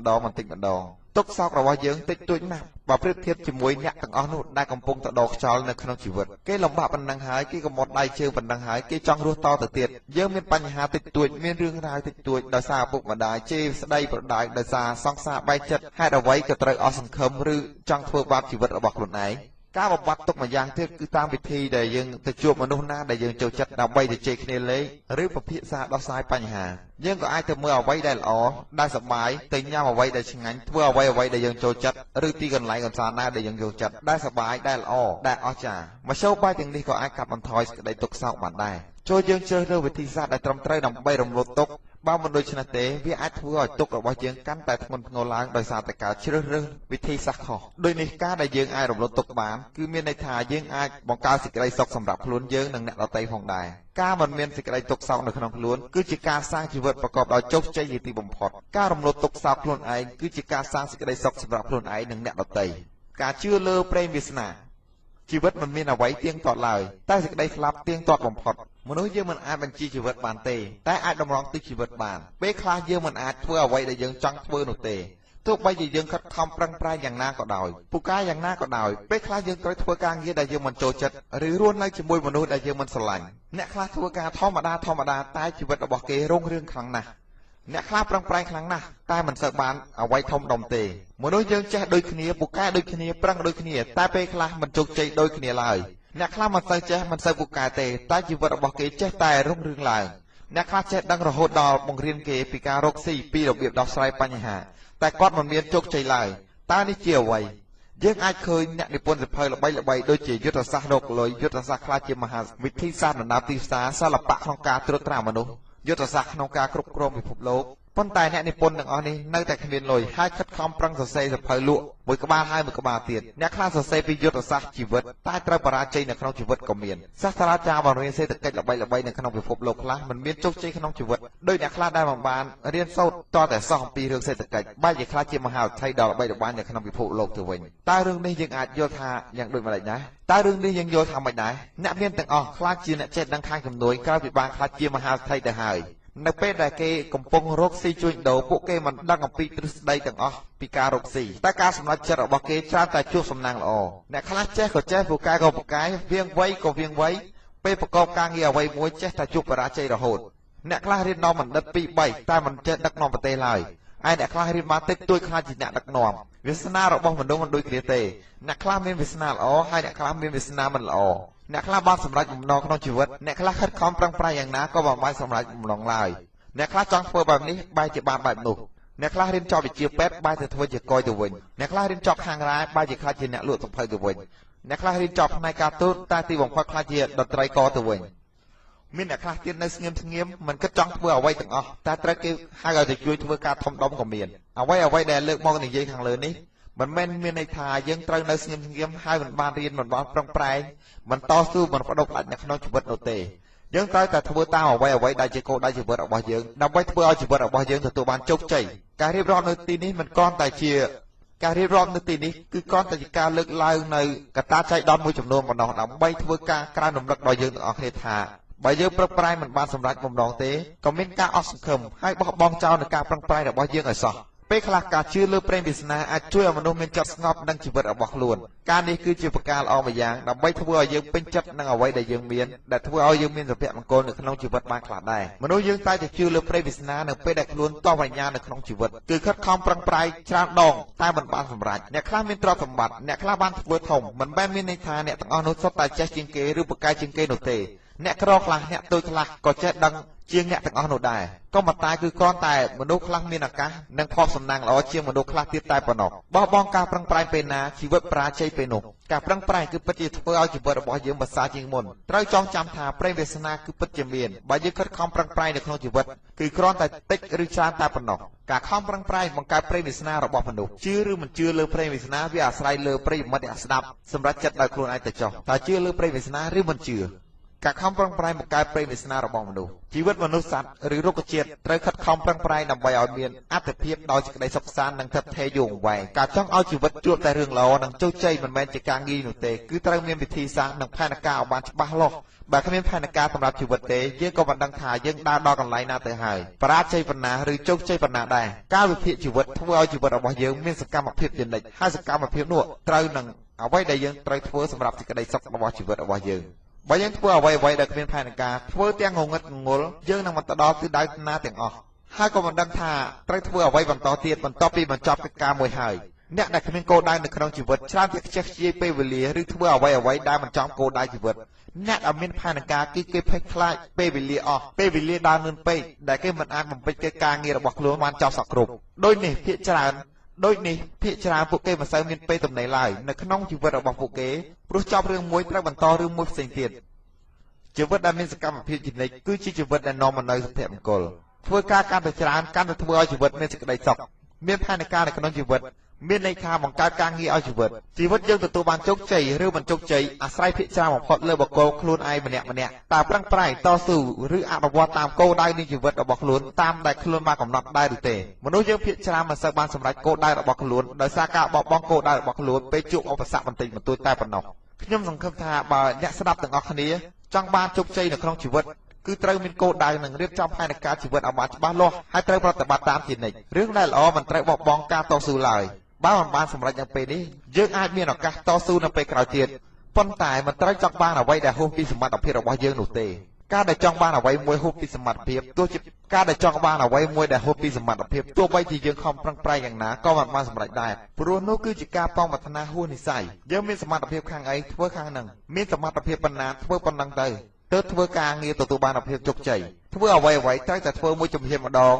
្ដងទុក្ខសោករបស់យើងតិចតួចណាស់បើប្រៀបធៀបជាមួយអ្នកទាំងអស់នោះដែលកំពុងតែដកខ្យល់នៅក្នុងជីវិតគេលំបាកប៉ុណ្ណឹងហើយគេក៏មុតដៃជើងប៉ុណ្ណឹងហើយគេចង់រស់តទៅទៀតយើងមានបញ្ហាតិចតួចមានរឿងរ៉ាវតិចតួចដោយសារឪពុកម្ដាយជេរស្ដីប្រដៅដោយសារសង្សារបែកចិត្តហេតុអ្វីក៏ត្រូវអស់សង្ឃឹមឬចង់ធ្វើបាបជីវិតរបស់ខ្លួនឯងការបំបត្តិទុក្ខម្យ៉ាងទៀតគឺតាមវិធីដែលយើងទៅជួបមនុស្សណាដែលយើងចូលចិត្តដើម្បីទៅជែកគ្នាលេងឬពិភាក្សាដោះស្រាយបញ្ហាយើងក៏អាចទៅមើលអ្វីដែលល្អដែលសប្បាយទៅញ៉ាំអ្វីដែលឆ្ងាញ់ធ្វើអ្វីដែលយើងចូលចិត្តឬទីកន្លែងកម្សាន្តណាដែលយើងចូលចិត្តដែលសប្បាយដែលល្អដែលអស្ចារ្យមធ្យោបាយទាំងនេះក៏អាចកាត់បន្ថយសេចក្តីទុក្ខសោកបានដែរចូលយើងជ្រើសរើសវិធីសាស្ត្រដែលត្រឹមត្រូវដើម្បីរំលត់ទុក្ខបើមិនដូច្នេះទេវាអាចធ្វើឲ្យទុក្ខរបស់យើងកាន់តែធ្ងន់ធ្ងរឡើងដោយសារតែការជ្រើសរើសវិធីសាស្ត្រខុសដូចនេះការដែលយើងអាចរំលត់ទុក្ខបានគឺមានន័យថាយើងអាចបង្កើតសេចក្តីសុខសម្រាប់ខ្លួនយើងនិងអ្នកដទៃផងដែរការមិនមានសេចក្តីទុក្ខសោកនៅក្នុងខ្លួនគឺជាការសាងជីវិតប្រកបដោយជោគជ័យជាទីបំផុតការរំលត់ទុក្ខសោកខ្លួនឯងគឺជាការសាងសេចក្តីសុខសម្រាប់ខ្លួនឯងនិងអ្នកដទៃការជឿលើព្រេងវាសនាជីវិតមិនមានអ្វីទៀងទាត់ឡើយតែសេចក្តីស្លាប់ទៀងទាត់បំផុតមនុស្សយើងមិនអាចបញ្ជាជីវិតបានទេតែអាចតម្រង់ទិសជីវិតបានពេលខ្លះយើងមិនអាចធ្វើអ្វីដែលយើងចង់ធ្វើនោះទេទោះបីជាយើងខិតខំប្រឹងប្រែងយ៉ាងណាក៏ដោយពូកែយ៉ាងណាក៏ដោយពេលខ្លះយើងត្រូវធ្វើការងារដែលយើងមិនចូលចិត្តឬរស់នៅជាមួយមនុស្សដែលយើងមិនស្រឡាញ់អ្នកខ្លះធ្វើការធម្មតាតែជីវិតរបស់គេរុងរឿងខ្លាំងណាស់អ្នកខ្លះប្រឹងប្រែងខ្លាំងណាស់តែមិនសូវបានអ្វីធំដុំទេមនុស្សយើងចេះដូចគ្នាពូកែដូចគ្នាប្រឹងដូចគ្នាតែពេលខ្លះមិនជោគជ័យដូចគ្នាឡើយអ្នកខ្លះមិនសូវចេះមិនសូវពូកែទេតែជីវិតរបស់គេចេះតែរុងរឿងឡើង អ្នកខ្លះចេះដឹងរហូតដល់បង្រៀនគេពីការរកស៊ីពីរបៀបដោះស្រាយបញ្ហាតែគាត់មិនមានជោគជ័យឡើយតើនេះជាអ្វីយើងអាចឃើញអ្នកនិពន្ធសៀវភៅល្បីៗដូចជាយុទ្ធសាស្ត្ររកលុយយុទ្ធសាស្ត្រខ្លាចជាមហាវិធីសាស្ត្រដំណើរទីផ្សារសិល្បៈក្នុងការត្រួតត្រាមនុស្សយុទ្ធសាស្ត្រក្នុងការគ្រប់គ្រងពិភពលោកប៉ុន្តែអ្នកនិពន្ធទាំងអស់នេះនៅតែគ្មានលុយហើយខិតខំប្រឹងសរសេរសៀវភៅលក់មួយក្បាលហើយមួយក្បាលទៀតអ្នកខ្លះសរសេរពីយុទ្ធសាស្ត្រជីវិតតែត្រូវបរាជ័យនៅក្នុងជីវិតក៏មានសាស្ត្រាចារ្យបង្រៀនសេដ្ឋកិច្ចល្បីៗនៅក្នុងពិភពលោកខ្លះមិនមានជោគជ័យក្នុងជីវិតដោយអ្នកខ្លះដែលមិនបានរៀនសូត្រតតែសោះអំពីរឿងសេដ្ឋកិច្ចបែរជាខ្លះជាមហាអធិដ៏ល្បីល្បាញនៅក្នុងពិភពលោកទៅវិញតើរឿងនេះយើងអាចយល់ថាយ៉ាងដូចម្តេចដែរតើរឿងនេះយើងយល់ថាម៉េចដែរអ្នកមានទាំងអស់ខ្លះជាអ្នកចេះដឹងខាងជំនួយក្រោយពីបានខ្លះជាមហាអធិទៅហើយនៅពេលដែលគេកំពុងរកស៊ីជួញដូរពួកគេមិនដឹងអំពីទ្រឹស្ដីទាំងអស់ពីការរកស៊ីតែការសម្រេចចិត្តរបស់គេច្រើនតែជួបសំណាងល្អអ្នកខ្លះចេះក៏ចេះពូកែក៏ពូកែវៀងវៃក៏វៀងវៃពេលប្រកបការងារអ្វីមួយចេះតែជួបបរាជ័យរហូតអ្នកខ្លះរៀននាំបណ្ឌិត 2-3 តែមិនចេះដឹកនាំប្រទេសឡើយឯអ្នកខ្លះរៀនបានតិចតួចខ្លាចជាអ្នកដឹកនាំវាសនារបស់មនុស្សមិនដូចគ្នាទេអ្នកខ្លះមានវាសនាល្អហើយអ្នកខ្លះមានវាសនាមិនល្អអ្នកខ្លះបានសម្រេចបំណងក្នុងជីវិតអ្នកខ្លះខិតខំប្រឹងប្រែងយ៉ាងណាក៏មិនបានសម្រេចបំណងឡើយអ្នកខ្លះចង់ធ្វើបែបនេះបែរជាបានបែបនោះអ្នកខ្លះរៀនចប់វិជ្ជាពេទ្យបែរទៅធ្វើជាកយទៅវិញអ្នកខ្លះរៀនចប់ខាងរ៉ែបែរជាខ្លាចជាអ្នកលក់សំភៅទៅវិញអ្នកខ្លះរៀនចប់ផ្នែកការទូតតែទីបំផុតខ្លាចជាតន្ត្រីករទៅវិញមានអ្នកខ្លះទៀតនៅស្ងៀមស្ងៀមមិនគិតចង់ធ្វើអ្វីទាំងអស់តែត្រូវគេហៅឲ្យទៅជួយធ្វើការធំដុំក៏មានអ្វីដែលលើកមកនិយាយខាងលើនេះមិនមែនមានន័យថាយើងត្រូវនៅស្ងៀមស្ងៀមហើយមិនបានរៀនមិនបានប្រឹងប្រែងមិនតស៊ូមិនបដិបត្តិនៅក្នុងជីវិតនោះទេយើងត្រូវតែធ្វើតាមអ្វីដែលជាគោលដៅជីវិតរបស់យើងដើម្បីធ្វើឲ្យជីវិតរបស់យើងទទួលបានជោគជ័យការរៀបរាប់នៅទីនេះមិនគ្រាន់តែជាការរៀបរាប់នៅទីនេះគឺគ្រាន់តែជាការលើកឡើងនៅកត្តាចៃដន្យមួយចំនួនប៉ុណ្ណោះដើម្បីធ្វើការក្រើនរំលឹកដល់យើងទាំងអស់គ្នាថាបើយើងប្រឹងប្រែងមិនបានសម្រេចបំណងទេក៏មានការអស់សង្ឃឹមហើយបោះបង់ចោលនូវការប្រឹងប្រែងរបស់យើងឲ្យសោះពេលខ្លះការជឿលើព្រេងវាសនាអាចជួយឲ្យមនុស្សមានចិត្តស្ងប់នឹងជីវិតរបស់ខ្លួនការនេះគឺជាប្រការល្អមួយយ៉ាងដើម្បីធ្វើឲ្យយើងពេញចិត្តនឹងអ្វីដែលយើងមានដែលធ្វើឲ្យយើងមានសុភមង្គលនៅក្នុងជីវិតបានខ្លះដែរមនុស្សយើងតែជឿលើព្រេងវាសនានៅពេលដែលខ្លួនតបបញ្ញានៅក្នុងជីវិតគឺខិតខំប្រឹងប្រែងច្រើនដងតែមិនបានសម្រេចអ្នកខ្លះមានទ្រព្យសម្បត្តិអ្នកខ្លះបានធ្វើធំមិនមែនមានន័យថាអ្នកទាំងអស់នោះសុទ្ធតែចេះជាងគេឬពូកែជាងគេនោះទេអ្នកក្រខ្លះអ្នកតូចខ្លះក៏ចេះដឹងជាងអ្នកទាំងអស់នោះដែរក៏ប៉ុន្តែគឺគ្រាន់តែមនុស្សខ្លះមានឱកាសនិងភ័ព្វសំណាងល្អជាងមនុស្សខ្លះទៀតតែប៉ុណ្ណោះបោះបង់ការប្រឹងប្រែងពេលណាជីវិតបរាជ័យពេលនោះការប្រឹងប្រែងគឺពិតជាធ្វើឲ្យជីវិតរបស់យើងប្រសើរជាងមុនត្រូវចងចាំថាព្រេងវាសនាគឺពិតជាមានបើយើងខិតខំប្រឹងប្រែងនៅក្នុងជីវិតគឺគ្រាន់តែតិចឬច្រើនតែប៉ុណ្ណោះការខំប្រឹងប្រែងបង្កើតព្រេងវាសនារបស់មនុស្សជឿឬមិនជឿលើព្រេងវាសនាវាអាស្រ័យលើប្រិយមិត្តអ្នកស្ដាប់សម្រាប់ចិត្តដោយខ្លួនឯងទៅចុះតើជឿលើព្រេងវាសនាឬមិនជឿការខំប្រឹងប្រែងបង្កើតព្រេងវាសនារបស់មនុស្សជីវិតមនុស្សសត្វឬរុក្ខជាតិត្រូវខិតខំប្រឹងប្រែងដើម្បីឲ្យមានអត្ថប្រយោជន៍ដោយសេចក្តីសុខសាន្តនិងថិតថេរយូរអង្វែងការចង់ឲ្យជីវិតជួបតែរឿងល្អនិងជោគជ័យមិនមែនជាការងាយនោះទេគឺត្រូវមានវិធីសាស្ត្រនិងផែនការឲ្យបានច្បាស់លាស់បើគ្មានផែនការសម្រាប់ជីវិតទេយើងក៏មិនដឹងថាយើងដើរដល់កន្លែងណាទៅហើយបរាជ័យប៉ុណ្ណាឬជោគជ័យប៉ុណ្ណាដែរការវិភាគជីវិតធ្វើឲ្យជីវិតរបស់យើងមានសកម្មភាពជានិច្ចហើយសកម្មភាពនោះត្រូវនឹងអ្វីដែលយើងត្រូវធ្វើសម្រាប់សេចក្តីសុខរបស់ជីវិតរបស់យើងបើយើងធ្វើអ្វីដែលគ្មានផែនការធ្វើទាំងងងឹតងងល់យើងនឹងមិនទៅដល់ទិសដៅណាទាំងអស់ហើយក៏មិនដឹងថាត្រូវធ្វើអ្វីបន្តទៀតបន្ទាប់ពីបញ្ចប់កិច្ចការមួយហើយអ្នកដែលគ្មានគោលដៅនៅក្នុងជីវិតច្រើនតែខ្ជះខ្ជាយពេលវេលាឬធ្វើអ្វីដែលមិនចំគោលដៅជីវិតអ្នកដែលមានផែនការគឺគេភ័យខ្លាចពេលវេលាអស់ពេលវេលាដើរលឿនពេកដែលគេមិនអាចបំពេញកិច្ចការងាររបស់ខ្លួនបានចប់សពគ្រប់ដូចនេះភាគច្រើនពួកគេមិនសូវមានពេលទំនេរឡើយនៅក្នុងជីវិតរបស់ពួកគេព្រោះចប់រឿងមួយត្រូវបន្តរឿងមួយផ្សេងទៀតជីវិតដែលមានសកម្មភាពជានិច្ចគឺជាជីវិតដែលនាំមកនូវសុភមង្គលធ្វើការកាន់តែច្រើនកាន់តែធ្វើឲ្យជីវិតមានសេចក្តីសុខមានផែនការនៅក្នុងជីវិតមានន័យថាបង្កើតការងារឲ្យជីវិតយើងទទួលបានជោគជ័យឬមិនជោគជ័យអាស្រ័យភាគច្រើនបំផុតលើបុគ្គលខ្លួនឯងម្នាក់តើប្រឹងប្រែងតស៊ូឬអនុវត្តតាមគោលដៅនៃជីវិតរបស់ខ្លួនតាមដែលខ្លួនបានកំណត់ដែរឬទេមនុស្សយើងភាគច្រើនមិនសូវបានសម្រេចគោលដៅរបស់ខ្លួនដោយសារការបោះបង់គោលដៅរបស់ខ្លួនពេលជួបឧបសគ្គបន្តិចបន្តួចតែប៉ុណ្ណោះខ្ញុំសង្ឃឹមថាបើអ្នកស្ដាប់ទាំងអស់គ្នាចង់បានជោគជ័យនៅក្នុងជីវិតគឺត្រូវមានគោលដៅនិងរៀបចំផែនការជីវិតឲ្យបានច្បាស់លាស់ហើយត្រូវប្រតិបត្តិតាមជានិច្ចរឿងដែលល្អមិនត្រូវបោះបង់ការតស៊ូឡើយបើមិនបានសម្រេចនៅពេលនេះយើងអាចមានឱកាសតស៊ូនៅពេលក្រោយទៀតប៉ុន្តែមិនត្រូវចង់បានអ្វីដែលហួសពីសមត្ថភាពរបស់យើងនោះទេការដែលចង់បានអ្វីមួយហួសពីសមត្ថភាពទោះជាការដែលចង់បានអ្វីមួយដែលហួសពីសមត្ថភាពទោះបីជាយើងខំប្រឹងប្រែងយ៉ាងណាក៏មិនបានសម្រេចដែរព្រោះនោះគឺជាការប៉ងប្រាថ្នាហួសនិស្ស័យយើងមានសមត្ថភាពខាងអីធ្វើខាងហ្នឹងមានសមត្ថភាពប៉ុណ្ណាធ្វើប៉ុណ្ណឹងទៅ ទើបធ្វើការងារទទួលបានភាពជោគជ័យធ្វើអ្វីត្រូវតែធ្វើមួយជំហានម្ដង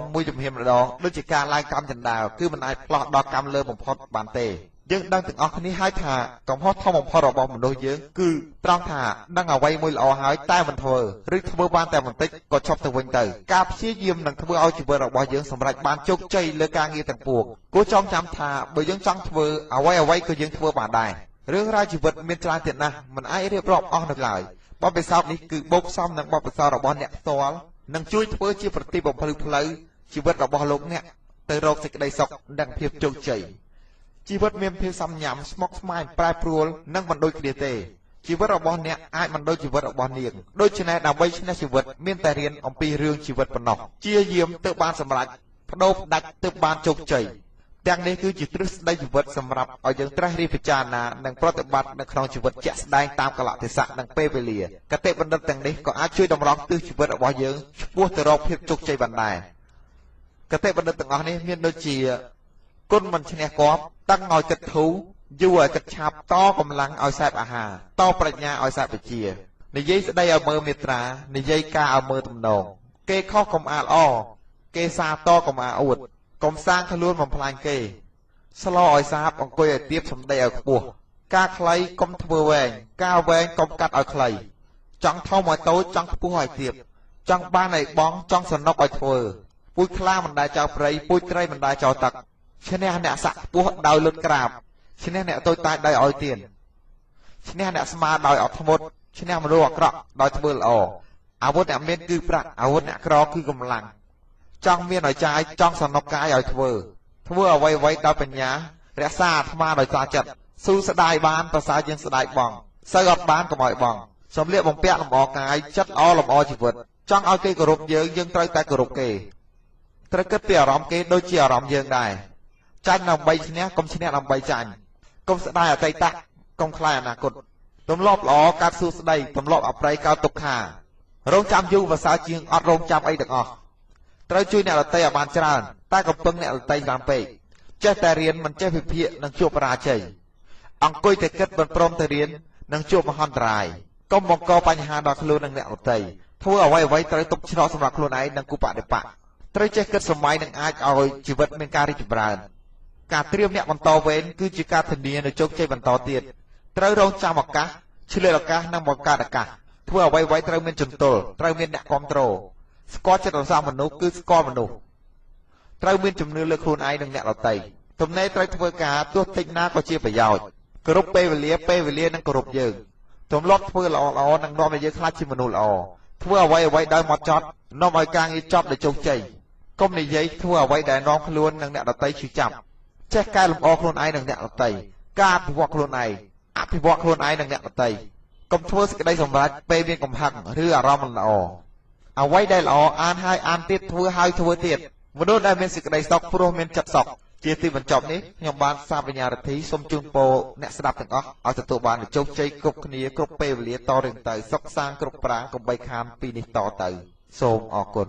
ដូចជាការឡើងកម្មចន្ទាគឺមិនអាចផ្លោះដល់កម្មលើបំផុតបានទេយើងដឹងទាំងអស់គ្នាហើយថាកំហុសធំបំផុតរបស់មនុស្សយើងគឺត្រង់ថាដឹងអ្វីមួយល្អហើយតែមិនធ្វើឬធ្វើបានតែបន្តិចក៏ឈប់ទៅវិញទៅការព្យាយាមនឹងធ្វើឲ្យជីវិតរបស់យើងសម្រេចបានជោគជ័យលើការងារទាំងពួងគួរចងចាំថាបើយើងចង់ធ្វើអ្វីក៏យើងធ្វើបានដែររឿងរ៉ាវជីវិតមានច្រើនទៀតណាស់មិនអាចរៀបរាប់អស់នៅឡើយបទពិសោធន៍នេះគឺបូកផ្សំនឹងបទពិសោធន៍របស់អ្នកផ្ទាល់នឹងជួយធ្វើជាប្រតិបត្តិបំភ្លឺផ្លូវជីវិតរបស់លោកអ្នកទៅរកសេចក្តីសុខនិងភាពជោគជ័យជីវិតមានភាពសំញាំស្មុគស្មាញប្រែប្រួលនិងមិនដូចគ្នាទេជីវិតរបស់អ្នកអាចមិនដូចជីវិតរបស់នាងដូច្នេះដើម្បីឈ្នះជីវិតមានតែរៀនអំពីរឿងជីវិតប៉ុណ្ណោះជាយាមទើបបានសម្រេចបដូរផ្ដាច់ទើបបានជោគជ័យទាំងនេះគឺជាទ្រឹស្ដីជីវិតសម្រាប់ឲ្យយើងត្រាស់រិះពិចារណានិងប្រតិបត្តិនៅក្នុងជីវិតជាក់ស្ដែងតាមកលៈទេសៈនិងពេលវេលាគតិបណ្ឌិតទាំងនេះក៏អាចជួយតម្រង់ទិសជីវិតរបស់យើងឆ្ពោះទៅរកភាពជោគជ័យបានដែរគតិបណ្ឌិតទាំងអស់នេះមានដូចជាគុណមិនឈ្នះគប់តឹងឲ្យគិតធូរយូរឲ្យគិតឆាប់តកម្លាំងឲ្យសេពអាហារតប្រាជ្ញាឲ្យសេពវិជ្ជានិយាយស្ដីឲ្យមើលមេត្រានិយាយការឲ្យមើលទំនងគេខុសកុំអាលអគេសាតកុំអាអួតកុំសាងខ្លួនបំផ្លាញគេស្លោឲ្យសាបអង្គុយឲ្យទៀបសម្ដីឲ្យខ្ពស់ការខ្លីកុំធ្វើវែងការវែងកុំកាត់ឲ្យខ្លីចង់ធំឲ្យតូចចង់ខ្ពស់ឲ្យទៀបចង់បានឲ្យបងចង់សនុកឲ្យធ្វើពូជខ្លាមិនដែលចោលព្រៃពូជត្រីមិនដែលចោលទឹកឈ្នះអ្នកសាក់ខ្ពស់ដោយលុតក្រាបឈ្នះអ្នកតូចតាចដោយឲ្យទានឈ្នះអ្នកស្មារដោយអត់ធ្មត់ឈ្នះមនុស្សអាក្រក់ដោយធ្វើល្អអាវុធអ្នកមានគឺប្រាក់អាវុធអ្នកក្រគឺកម្លាំងចង់មានឲ្យចាយចង់សនុកកាយឲ្យធ្វើអ្វីដោយបញ្ញារក្សាអាត្មាដោយសារចិត្តស៊ូស្ដាយបានប្រសើរជាងស្ដាយបងសូវអត់បានកុំឲ្យបងសំលៀកបំពាក់លម្អកាយចិត្តល្អលម្អជីវិតចង់ឲ្យគេគោរពយើងត្រូវតែគោរពគេត្រូវគិតពីអារម្មណ៍គេដូចជាអារម្មណ៍យើងដែរចាញ់ដើម្បីឈ្នះកុំឈ្នះដើម្បីចាញ់កុំស្ដាយអតីតកុំខ្លាចអនាគតទម្លាប់ល្អកាត់សួស្ដីទម្លាប់អប្រ័យកោតទុក្ខារងចាំយូរប្រសើរជាងអត់រងចាំអីទាំងអស់ត្រូវជួយអ្នកដទៃឲ្យបានច្រើនតែកំពឹងអ្នកដទៃច្រើនពេកចេះតែរៀនមិនចេះវិភាគនឹងជួបបរាជ័យអង្គុយតែគិតមិនព្រមទៅរៀននឹងជួបមហន្តរាយកុំបង្កបញ្ហាដល់ខ្លួននិងអ្នកដទៃធ្វើអ្វីត្រូវទុកឆ្នោតសម្រាប់ខ្លួនឯងនិងគូបដិបកត្រូវចេះគិតសម័យនឹងអាចឲ្យជីវិតមានការរីកចម្រើនការត្រៀមអ្នកបន្តវេនគឺជាការធានានូវជោគជ័យបន្តទៀតត្រូវរងចាំឱកាសឆ្លៀតឱកាសនិងបង្កើតឱកាសធ្វើអ្វីត្រូវមានជំទល់ត្រូវមានអ្នកគ្រប់គ្រងស្គាល់ចិត្តរសាមនុស្សគឺស្គាល់មនុស្សត្រូវមានជំនឿលើខ្លួនឯងនិងអ្នកដទៃទំនេរត្រូវធ្វើការទោះតិចណាក៏ជាប្រយោជន៍គោរពពេលវេលានឹងគោរពយើងទម្លាប់ធ្វើល្អនឹងនាំឲ្យយើងខ្លាចជាមនុស្សល្អធ្វើអ្វីដោយហ្មត់ចត់នាំឲ្យការងារចប់ដោយជោគជ័យកុំនិយាយធ្វើអ្វីដែលនាំខ្លួននិងអ្នកដទៃឈឺចាប់ចេះកែលម្អខ្លួនឯងនិងអ្នកដទៃការអភិវឌ្ឍខ្លួនឯងនិងអ្នកដទៃកុំធ្វើសេចក្តីសម្រេចពេលមានកំហឹងឬអារម្មណ៍មិនល្អអ្វីដែលល្អអានហើយអានទៀតធ្វើហើយធ្វើទៀតមនុស្សដែលមានសេចក្តីសុខព្រោះមានចិត្តសុខជាទីបញ្ចប់នេះខ្ញុំបានសាបញ្ញារិទ្ធីសូមជូនពរអ្នកស្ដាប់ទាំងអស់ឲ្យទទួលបានជោគជ័យគ្រប់គ្នាគ្រប់ពេលវេលាតរៀងទៅសុខសាន្តគ្រប់ប្រាង្គកុំបីខានពីនេះតទៅសូមអរគុណ